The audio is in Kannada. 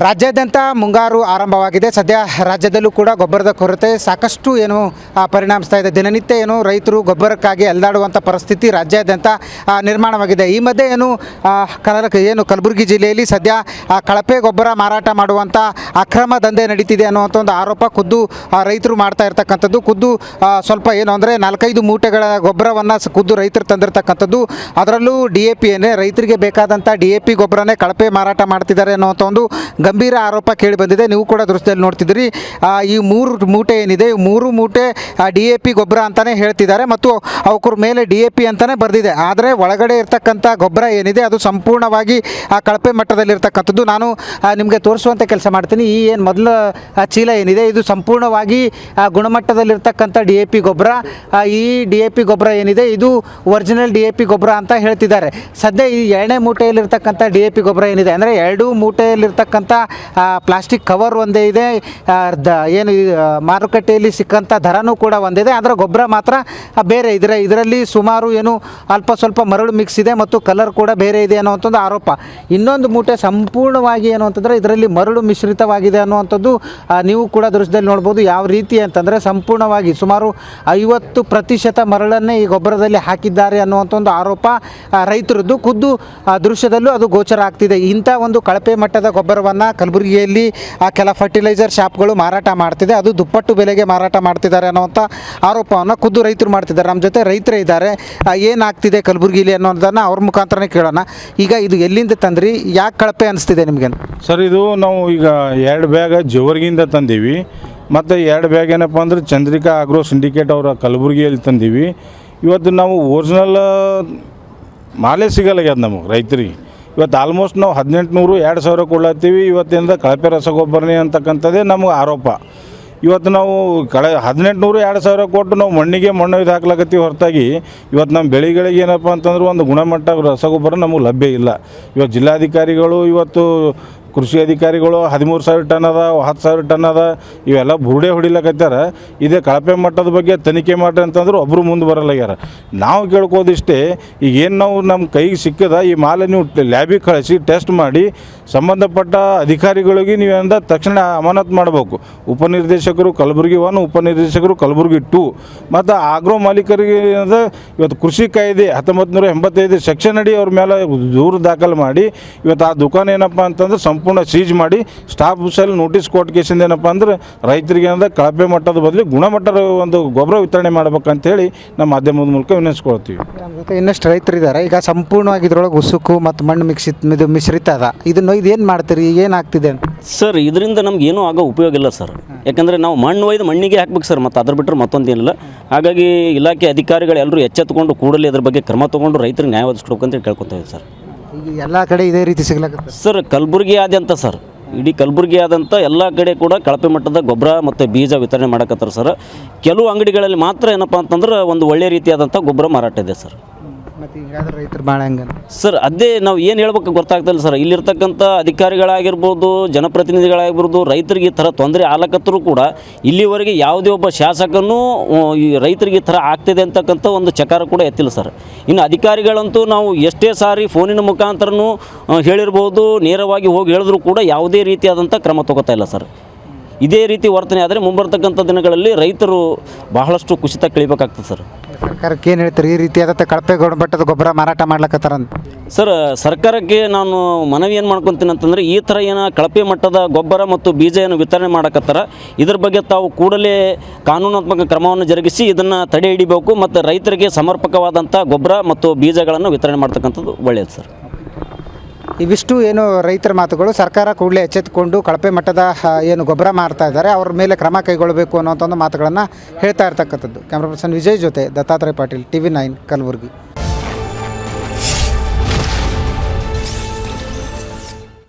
ರಾಜ್ಯಾದ್ಯಂತ ಮುಂಗಾರು ಆರಂಭವಾಗಿದೆ. ಸದ್ಯ ರಾಜ್ಯದಲ್ಲೂ ಕೂಡ ಗೊಬ್ಬರದ ಕೊರತೆ ಸಾಕಷ್ಟು ಪರಿಣಮಿಸ್ತಾ ಇದೆ. ದಿನನಿತ್ಯ ರೈತರು ಗೊಬ್ಬರಕ್ಕಾಗಿ ಅಲೆದಾಡುವಂಥ ಪರಿಸ್ಥಿತಿ ರಾಜ್ಯಾದ್ಯಂತ ನಿರ್ಮಾಣವಾಗಿದೆ. ಈ ಮಧ್ಯೆ ಕಲಬುರಗಿ ಜಿಲ್ಲೆಯಲ್ಲಿ ಸದ್ಯ ಕಳಪೆ ಗೊಬ್ಬರ ಮಾರಾಟ ಮಾಡುವಂಥ ಅಕ್ರಮ ದಂಧೆ ನಡೀತಿದೆ ಅನ್ನುವಂಥ ಒಂದು ಆರೋಪ ಖುದ್ದು ರೈತರು ಮಾಡ್ತಾ ಇರ್ತಕ್ಕಂಥದ್ದು. ಖುದ್ದು ಸ್ವಲ್ಪ ಅಂದರೆ 4-5 ಮೂಟೆಗಳ ಗೊಬ್ಬರವನ್ನು ಖುದ್ದು ರೈತರು ತಂದಿರತಕ್ಕಂಥದ್ದು. ಅದರಲ್ಲೂ DAP ರೈತರಿಗೆ ಬೇಕಾದಂಥ DAP ಗೊಬ್ಬರನೇ ಕಳಪೆ ಮಾರಾಟ ಮಾಡ್ತಿದ್ದಾರೆ ಅನ್ನುವಂಥ ಒಂದು ಗಂಭೀರ ಆರೋಪ ಕೇಳಿ ಬಂದಿದೆ. ನೀವು ಕೂಡ ದೃಶ್ಯದಲ್ಲಿ ನೋಡ್ತಿದ್ದೀರಿ. ಈ 3 ಮೂಟೆ ಏನಿದೆ, 3 ಮೂಟೆ DAP ಗೊಬ್ಬರ ಅಂತಲೇ ಹೇಳ್ತಿದ್ದಾರೆ ಮತ್ತು ಅವರ ಮೇಲೆ DAP ಅಂತಲೇ ಬರೆದಿದೆ. ಆದರೆ ಒಳಗಡೆ ಇರ್ತಕ್ಕಂಥ ಗೊಬ್ಬರ ಏನಿದೆ ಅದು ಸಂಪೂರ್ಣವಾಗಿ ಕಳಪೆ ಮಟ್ಟದಲ್ಲಿರ್ತಕ್ಕಂಥದ್ದು. ನಾನು ನಿಮಗೆ ತೋರಿಸುವಂಥ ಕೆಲಸ ಮಾಡ್ತೀನಿ. ಈ ಮೊದಲ ಚೀಲ ಏನಿದೆ ಇದು ಸಂಪೂರ್ಣವಾಗಿ ಗುಣಮಟ್ಟದಲ್ಲಿರ್ತಕ್ಕಂಥ DAP ಗೊಬ್ಬರ. ಈ DAP ಗೊಬ್ಬರ ಏನಿದೆ ಇದು ಒರಿಜಿನಲ್ DAP ಗೊಬ್ಬರ ಅಂತ ಹೇಳ್ತಿದ್ದಾರೆ. ಸದ್ಯ ಈ 2ನೇ ಮೂಟೆಯಲ್ಲಿರ್ತಕ್ಕಂಥ DAP ಗೊಬ್ಬರ ಏನಿದೆ ಅಂದರೆ 2 ಮೂಟೆಯಲ್ಲಿರ್ತಕ್ಕಂಥ ಪ್ಲಾಸ್ಟಿಕ್ ಕವರ್ ಒಂದೇ ಇದೆ. ಮಾರುಕಟ್ಟೆಯಲ್ಲಿ ಸಿಕ್ಕಂಥ ದರನೂ ಕೂಡ ಒಂದಿದೆ. ಆದರೆ ಗೊಬ್ಬರ ಮಾತ್ರ ಬೇರೆ ಇದರಲ್ಲಿ ಸುಮಾರು ಅಲ್ಪ ಸ್ವಲ್ಪ ಮರಳು ಮಿಕ್ಸ್ ಇದೆ ಮತ್ತು ಕಲರ್ ಕೂಡ ಬೇರೆ ಇದೆ ಅನ್ನುವಂಥದ್ದು ಆರೋಪ. ಇನ್ನೊಂದು ಮೂಟೆ ಸಂಪೂರ್ಣವಾಗಿ ಅಂತಂದರೆ ಇದರಲ್ಲಿ ಮರಳು ಮಿಶ್ರಿತವಾಗಿದೆ ಅನ್ನುವಂಥದ್ದು ನೀವು ಕೂಡ ದೃಶ್ಯದಲ್ಲಿ ನೋಡ್ಬೋದು. ಯಾವ ರೀತಿ ಅಂತಂದರೆ ಸಂಪೂರ್ಣವಾಗಿ ಸುಮಾರು 50% ಮರಳನ್ನೇ ಈ ಗೊಬ್ಬರದಲ್ಲಿ ಹಾಕಿದ್ದಾರೆ ಅನ್ನುವಂಥ ಒಂದು ಆರೋಪ ರೈತರದ್ದು. ಖುದ್ದು ದೃಶ್ಯದಲ್ಲೂ ಅದು ಗೋಚರ ಆಗ್ತಿದೆ. ಇಂಥ ಒಂದು ಕಳಪೆ ಮಟ್ಟದ ಗೊಬ್ಬರವನ್ನು ಕಲಬುರಗಿಯಲ್ಲಿ ಕೆಲ ಫರ್ಟಿಲೈಸರ್ ಶಾಪ್ಗಳು ಮಾರಾಟ ಮಾಡ್ತಿದೆ. ಅದು ದುಪ್ಪಟ್ಟು ಬೆಲೆಗೆ ಮಾರಾಟ ಮಾಡ್ತಿದ್ದಾರೆ ಅನ್ನೋಂಥ ಆರೋಪವನ್ನು ಖುದ್ದು ರೈತರು ಮಾಡ್ತಿದ್ದಾರೆ. ನಮ್ಮ ಜೊತೆ ರೈತರೇ ಇದ್ದಾರೆ. ಏನಾಗ್ತಿದೆ ಕಲಬುರಗಿಲಿ ಅನ್ನೋದನ್ನು ಅವ್ರ ಮುಖಾಂತರನೇ ಕೇಳೋಣ. ಈಗ ಇದು ಎಲ್ಲಿಂದ ತಂದ್ರಿ, ಯಾಕೆ ಕಳಪೆ ಅನಿಸ್ತಿದೆ ನಿಮಗೆ? ಸರ್, ಇದು ನಾವು ಈಗ 2 ಬ್ಯಾಗ್ ಜೇವರ್ಗಿಯಿಂದ ತಂದೀವಿ ಮತ್ತು 2 ಬ್ಯಾಗ್ ಏನಪ್ಪ ಅಂದ್ರೆ ಚಂದ್ರಿಕಾ ಆಗ್ರೋ ಸಿಂಡಿಕೇಟ್ ಅವರ ಕಲಬುರಗಿಯಲ್ಲಿ ತಂದೀವಿ. ಇವತ್ತು ನಾವು ಒರಿಜಿನಲ್ ಮಾಲೆ ಸಿಗಲ್ಲಾಗ್ಯದ ನಮಗೆ ರೈತರಿಗೆ. ಇವತ್ತು ಆಲ್ಮೋಸ್ಟ್ ನಾವು 1800-2000 ಕೊಡ್ಲತ್ತೀವಿ. ಇವತ್ತಿಂದ ಕಳಪೆ ರಸಗೊಬ್ಬರನೇ ಅಂತಕ್ಕಂಥದ್ದೇ ನಮಗೆ ಆರೋಪ. ಇವತ್ತು ನಾವು 1800-2000 ಕೊಟ್ಟು ನಾವು ಮಣ್ಣಿಗೆ ಮಣ್ಣು ಇದು ಹಾಕ್ಲಾಕತ್ತೀವಿ ಹೊರತಾಗಿ ಇವತ್ತು ನಮ್ಮ ಬೆಳೆಗಳಿಗೆ ಏನಪ್ಪ ಅಂತಂದ್ರೆ ಒಂದು ಗುಣಮಟ್ಟ ರಸಗೊಬ್ಬರ ನಮಗೆ ಲಭ್ಯ ಇಲ್ಲ. ಇವತ್ತು ಜಿಲ್ಲಾಧಿಕಾರಿಗಳು ಇವತ್ತು ಕೃಷಿ ಅಧಿಕಾರಿಗಳು 13,000 ಟನ್ ಅದ, 10,000 ಟನ್ ಅದ, ಇವೆಲ್ಲ ಬುರುಡೆ ಹೊಡಿಲಕತ್ಯಾರ. ಇದೇ ಕಳಪೆ ಮಟ್ಟದ ಬಗ್ಗೆ ತನಿಖೆ ಮಾಡ್ರಿ ಅಂತಂದ್ರೆ ಒಬ್ಬರು ಮುಂದೆ ಬರಲ್ಲಾಗ್ಯಾರ. ನಾವು ಕೇಳ್ಕೋದಿಷ್ಟೇ, ಈಗೇನು ನಾವು ನಮ್ಮ ಕೈಗೆ ಸಿಕ್ಕದ ಈ ಮಾಲೆ ನೀವು ಲ್ಯಾಬಿಗೆ ಕಳಿಸಿ ಟೆಸ್ಟ್ ಮಾಡಿ ಸಂಬಂಧಪಟ್ಟ ಅಧಿಕಾರಿಗಳಿಗೆ ನೀವೇಂದ ತಕ್ಷಣ ಅಮಾನತು ಮಾಡಬೇಕು. ಉಪನಿರ್ದೇಶಕರು ಕಲಬುರಗಿ 1, ಉಪನಿರ್ದೇಶಕರು ಕಲಬುರಗಿ 2 ಮತ್ತು ಆಗ್ರೋ ಮಾಲೀಕರಿಗೆ ಏನದ ಇವತ್ತು ಕೃಷಿ ಕಾಯ್ದೆ 1985 ಸೆಕ್ಷನ್ ಅಡಿ ಅವ್ರ ಮೇಲೆ ದೂರು ದಾಖಲು ಮಾಡಿ ಇವತ್ತು ಆ ದುಕಾನ್ ಏನಪ್ಪ ಅಂತಂದ್ರೆ ಸಂಪೂರ್ಣ ಸೀಜ್ ಮಾಡಿ ಸ್ಟಾಫ್ ಸೆಲ್ ನೋಟಿಸ್ ಕೊಟ್ಟು ಕೇಸಿಂದ ಏನಪ್ಪ ಅಂದ್ರೆ ರೈತರಿಗೆ ಏನಂದ್ರೆ ಕಳಪೆ ಮಟ್ಟದ ಬದಲು ಗುಣಮಟ್ಟದ ಒಂದು ಗೊಬ್ಬರ ವಿತರಣೆ ಮಾಡ್ಬೇಕಂತೇಳಿ ನಮ್ಮ ಮಾಧ್ಯಮದ ಮೂಲಕ ವಿನಂತಿಸ್ಕೊಳ್ತೀವಿ. ಇನ್ನಷ್ಟು ರೈತರಿದ್ದಾರೆ. ಈಗ ಸಂಪೂರ್ಣವಾಗಿ ಇದ್ರೊಳಗೆ ಉಸುಕು ಮತ್ತು ಮಣ್ಣು ಮಿಶ್ರಿತ ಅದ. ಇದು ಏನು ಮಾಡ್ತೀರಿ, ಏನಾಗ್ತಿದೆ ಅಂತ? ಸರ್, ಇದರಿಂದ ನಮ್ಗೆ ಏನೂ ಆಗೋ ಉಪಯೋಗ ಇಲ್ಲ ಸರ್. ಯಾಕಂದರೆ ನಾವು ಮಣ್ಣು ಒಯ್ದು ಮಣ್ಣಿಗೆ ಹಾಕ್ಬೇಕು ಸರ್, ಮತ್ತು ಅದ್ರ ಬಿಟ್ಟರೆ ಮತ್ತೊಂದೇನಿಲ್ಲ. ಹಾಗಾಗಿ ಇಲಾಖೆ ಅಧಿಕಾರಿಗಳು ಎಲ್ಲರೂ ಎಚ್ಚೆತ್ತುಕೊಂಡು ಕೂಡಲೇ ಅದ್ರ ಬಗ್ಗೆ ಕ್ರಮ ತೊಗೊಂಡು ರೈತರಿಗೆ ನ್ಯಾಯ ಒದಗಿಸ್ಕೊಡ್ಬೇಕಂತ ಕೇಳ್ಕೊತೀವಿ ಸರ್. ಈಗ ಎಲ್ಲ ಕಡೆ ಇದೇ ರೀತಿ ಸಿಗ್ಲಾಕತ್ತೆ ಸರ್. ಕಲಬುರಗಿ ಆದ್ಯಂತ ಸರ್, ಇಡೀ ಕಲಬುರಗಿ ಆದಂಥ ಎಲ್ಲ ಕಡೆ ಕೂಡ ಕಳಪೆ ಮಟ್ಟದ ಗೊಬ್ಬರ ಮತ್ತು ಬೀಜ ವಿತರಣೆ ಮಾಡಕತ್ತಾರೆ ಸರ್. ಕೆಲವು ಅಂಗಡಿಗಳಲ್ಲಿ ಮಾತ್ರ ಏನಪ್ಪ ಅಂತಂದ್ರೆ ಒಂದು ಒಳ್ಳೆಯ ರೀತಿಯಾದಂಥ ಗೊಬ್ಬರ ಮಾರಾಟ ಇದೆ ಸರ್. ಮತ್ತು ಹಿಂಗಾದ್ರೆ ರೈತರು ಭಾಳ ಹೆಂಗೆ ಸರ್, ಅದೇ ನಾವು ಏನು ಹೇಳ್ಬೇಕು ಗೊತ್ತಾಗ್ತಿಲ್ಲ ಸರ್. ಇಲ್ಲಿರ್ತಕ್ಕಂಥ ಅಧಿಕಾರಿಗಳಾಗಿರ್ಬೋದು, ಜನಪ್ರತಿನಿಧಿಗಳಾಗಿರ್ಬೋದು, ರೈತರಿಗೆ ಈ ಥರ ತೊಂದರೆ ಆಗ್ಲಕತ್ತರೂ ಕೂಡ ಇಲ್ಲಿವರೆಗೆ ಯಾವುದೇ ಒಬ್ಬ ಶಾಸಕನೂ ಈ ರೈತರಿಗೆ ಈ ಥರ ಆಗ್ತಿದೆ ಅಂತಕ್ಕಂಥ ಒಂದು ಚಕಾರ ಕೂಡ ಎತ್ತಿಲ್ಲ ಸರ್. ಇನ್ನು ಅಧಿಕಾರಿಗಳಂತೂ ನಾವು ಎಷ್ಟೇ ಸಾರಿ ಫೋನಿನ ಮುಖಾಂತರನೂ ಹೇಳಿರ್ಬೋದು, ನೇರವಾಗಿ ಹೋಗಿ ಹೇಳಿದ್ರು ಕೂಡ ಯಾವುದೇ ರೀತಿಯಾದಂಥ ಕ್ರಮ ತಗೋತಾ ಇಲ್ಲ ಸರ್. ಇದೇ ರೀತಿ ವರ್ತನೆ ಆದರೆ ಮುಂಬರ್ತಕ್ಕಂಥ ದಿನಗಳಲ್ಲಿ ರೈತರು ಬಹಳಷ್ಟು ಕುಸಿತ ಕಳಿಬೇಕಾಗ್ತದೆ ಸರ್. ಸರ್ಕಾರಕ್ಕೆ ಏನು ಹೇಳ್ತಾರೆ ಈ ರೀತಿಯಾದಂಥ ಕಳಪೆ ಗುಣಮಟ್ಟದ ಗೊಬ್ಬರ ಮಾರಾಟ ಮಾಡ್ಲಕತ್ತಾರಂತ? ಸರ್, ಸರ್ಕಾರಕ್ಕೆ ನಾನು ಮನವಿ ಏನು ಮಾಡ್ಕೊತೀನಿ ಅಂತಂದರೆ, ಈ ಥರ ಕಳಪೆ ಮಟ್ಟದ ಗೊಬ್ಬರ ಮತ್ತು ಬೀಜ ವಿತರಣೆ ಮಾಡಕತ್ತಾರ, ಇದ್ರ ಬಗ್ಗೆ ತಾವು ಕೂಡಲೇ ಕಾನೂನಾತ್ಮಕ ಕ್ರಮವನ್ನು ಜರುಗಿಸಿ ಇದನ್ನು ತಡೆ ಹಿಡಿಬೇಕು ಮತ್ತು ರೈತರಿಗೆ ಸಮರ್ಪಕವಾದಂಥ ಗೊಬ್ಬರ ಮತ್ತು ಬೀಜಗಳನ್ನು ವಿತರಣೆ ಮಾಡ್ತಕ್ಕಂಥದ್ದು ಒಳ್ಳೆಯದು ಸರ್. ಇವಿಷ್ಟು ರೈತರ ಮಾತುಗಳು. ಸರ್ಕಾರ ಕೂಡಲೇ ಎಚ್ಚೆತ್ತುಕೊಂಡು ಕಳಪೆ ಮಟ್ಟದ ಗೊಬ್ಬರ ಮಾರ್ತಾ ಇದ್ದಾರೆ, ಅವ್ರ ಮೇಲೆ ಕ್ರಮ ಕೈಗೊಳ್ಳಬೇಕು ಅನ್ನೋಂಥ ಮಾತುಗಳನ್ನು ಹೇಳ್ತಾ ಇರ್ತಕ್ಕಂಥದ್ದು. ಕ್ಯಾಮ್ರಾ ಪರ್ಸನ್ ವಿಜಯ್ ಜೊತೆ ದತ್ತಾತ್ರೇಯ ಪಾಟೀಲ್, TV9 ಕಲಬುರಗಿ.